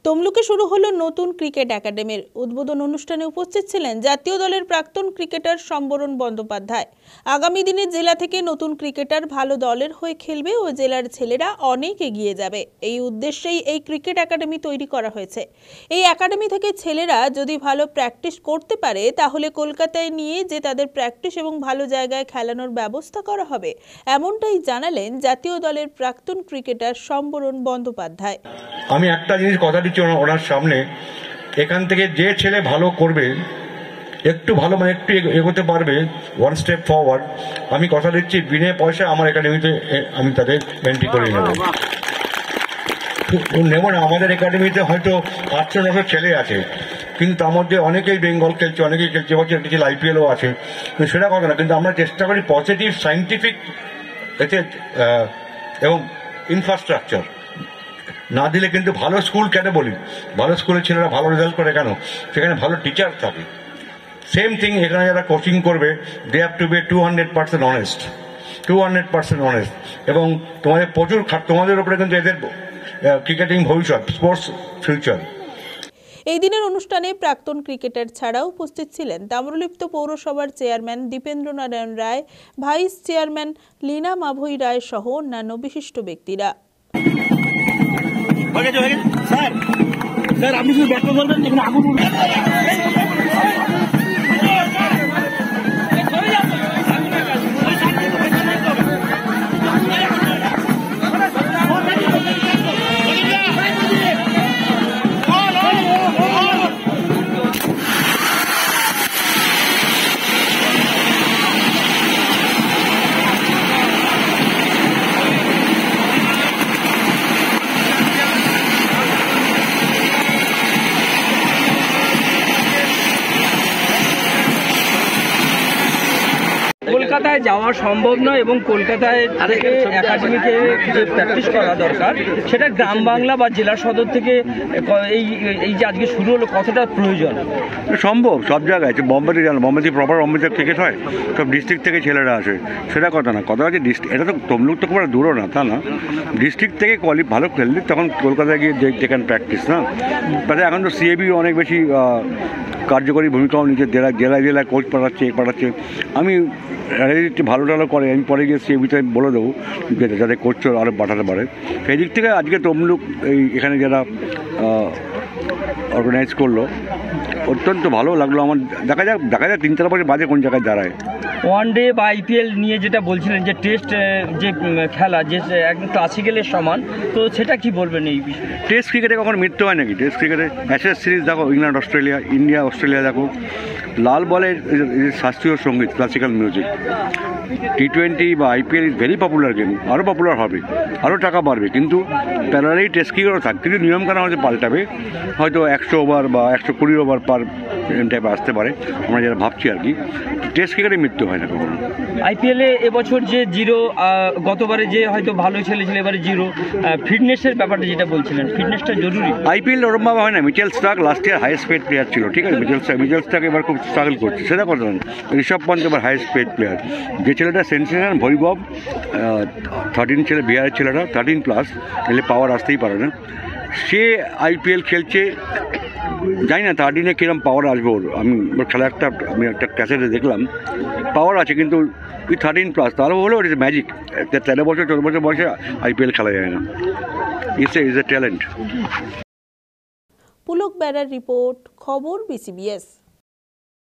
তমলুকে শুরু হলো নতুন ক্রিকেট একাডেমির উদ্বোধন অনুষ্ঠানে উপস্থিত ছিলেন জাতীয় দলের প্রাক্তন ক্রিকেটার সম্বরণ বন্দ্যোপাধ্যায়। আগামী দিনে জেলা থেকে নতুন ক্রিকেটার ভালো দলের হয়ে খেলবে ও জেলার ছেলেরা অনেক এগিয়ে যাবে, এই উদ্দেশ্যেই এই ক্রিকেট একাডেমি তৈরি করা হয়েছে। এই একাডেমি থেকে ছেলেরা যদি ভালো প্র্যাকটিস করতে পারে তাহলে কলকাতায় নিয়ে যে তাদের প্র্যাকটিস এবং ভালো জায়গায় খেলানোর ব্যবস্থা করা হবে, এমনটাই জানালেন জাতীয় দলের প্রাক্তন ক্রিকেটার সম্বরণ বন্দ্যোপাধ্যায়। আমি একটা জিনিস কথা দিচ্ছি ওনার সামনে, এখান থেকে যে ছেলে ভালো করবে, একটু ভালো মানে একটু এগোতে পারবে, ওয়ান স্টেপ ফরওয়ার্ড, আমি কথা দিচ্ছি বিনে পয়সা আমার একাডেমিতে আমি তাদের এন্ট্রি করে নেব না। আমাদের একাডেমিতে হয়তো 800-900 ছেলে আছে, কিন্তু তার মধ্যে অনেকেই বেঙ্গল খেলছে, অনেকেই খেলছে, বলছে কিছু আইপিএলও আছে, কিন্তু সেটা কথা না। কিন্তু আমরা চেষ্টা করি পজিটিভ সাইন্টিফিক এতে এবং ইনফ্রাস্ট্রাকচার না দিলে কিন্তু ভালো স্কুল কেন বলি, ভালো স্কুলের ছেলেরা ভালো রেজাল্ট করে কেন, সেখানে ভালো টিচার থাকে। সেম থিং এখানে যারা কোচিং করবে, they have to be 200% honest, 200% honest, এবং তোমাদের প্রচুর তোমাদের উপরে কিন্তু এদের ক্রিকেটিং ভবিষ্যৎ, স্পোর্টস ফিউচার। এই দিনের অনুষ্ঠানে প্রাক্তন ক্রিকেটার ছাড়াও উপস্থিত ছিলেন তাম্রলিপ্ত পৌরসভার চেয়ারম্যান দীপেন্দ্রনারায়ণ রায়, ভাইস চেয়ারম্যান লীনা মাভৈ রায় সহ অন্যান্য বিশিষ্ট ব্যক্তিরা। স্যার আপনি শুধু ব্যক্ত করবেন যেখানে আগুন কলকাতায় যাওয়া সম্ভব নয় এবং কলকাতায় থেকে একাডেমিতে যে প্র্যাকটিস করা দরকার সেটা গ্রাম বাংলা বা জেলা সদর থেকে এই যে আজকে শুরু হলো কতটা প্রয়োজন? সম্ভব সব জায়গায়, বোম্বেতে জানো, বোম্বেতে প্রপার বোম্বেতে ক্রিকেট হয়, সব ডিস্ট্রিক্ট থেকে ছেলেরা আসে, সেটা কথা না। কথা হচ্ছে এটা তো তমলুক তো খুব দূরও না, তা না, ডিস্ট্রিক্ট থেকে ভালো খেললে তখন কলকাতায় গিয়ে দে ক্যান প্র্যাকটিস না। তাতে এখন তো সিএবি অনেক বেশি কার্যকরী ভূমিকাও নিচ্ছে, জেলায় জেলায় কোচ পাঠাচ্ছে। আমি ভালো করে আমি পরে গিয়ে সিএবিতে বলে দেবো যাতে কোচ আরও পাঠাতে পারে। সেই দিক থেকে আজকে তমলুক এখানে যারা অর্গানাইজ করলো অত্যন্ত ভালো লাগলো আমার। দেখা যাক 3-4 বছর বাদে কোন জায়গায় দাঁড়ায়। ওয়ান ডে বা আইপিএল নিয়ে যেটা বলছিলেন যে টেস্ট যে খেলা যে একদম ক্লাসিক্যালের সমান, তো সেটা কি বলবেন এই বিষয়ে? টেস্ট ক্রিকেটে কখনো মৃত্যু হয় নাকি? টেস্ট ক্রিকেটে অ্যাশেজ সিরিজ দেখো, ইংল্যান্ড অস্ট্রেলিয়া, ইন্ডিয়া অস্ট্রেলিয়া দেখো, লাল বলের শাস্ত্রীয় সঙ্গীত, ক্লাসিক্যাল মিউজিক। T20 বা IPL is very popular game, আরও পপুলার হবে, আরও টাকা বাড়বে, কিন্তু প্যারালালি টেস্ট ক্রিকেটও থাক, কিন্তু নিয়মকানুন হয়তো পাল্টাবে, হয়তো 100 ওভার বা 120 ওভার পার টাইপে আসতে পারে, আমরা যেটা ভাবছি আর কি। টেস্ট ক্রিকেটে মৃত্যু হয় না কখনো। আইপিএলে এবছর যে জিরো, গতবারে যে হয়তো ভালো ছেলেছিল, এবারে জিরো, ফিটনেসের ব্যাপারটা যেটা বলছিলেন, ফিটনেসটা জরুরি। আইপিএল ওরমভাবে হয় না। Mitchell Starc last year highest paid player ছিল, ঠিক আছে, মিচেল স্টার্ক এবার খুব স্ট্রাগল করছে, সেটা কথা না। ঋষভ পন্ত এবার হাইয়েস্ট পেড প্লেয়ার। যে ছেলেটা সেন্সেশন বৈভব, 13 ছেলে, বিহারের ছেলেটা 13+, এলে পাওয়ার আসতেই পারে না, সে আইপিএল খেলছে। জানি না 13-এ কিরম পাওয়ার আসবে ওর। আমি ওর খেলা আমি একটা ক্যাসেটে দেখলাম, পাওয়ার আছে, কিন্তু 13+, তাহলে হলো ইট ইজ ম্যাজিক। 13 বছর 14 বছর বয়সে আইপিএল খেলা যায় না। Is a talent. পুলক বেড়ার রিপোর্ট, খবর BCBS।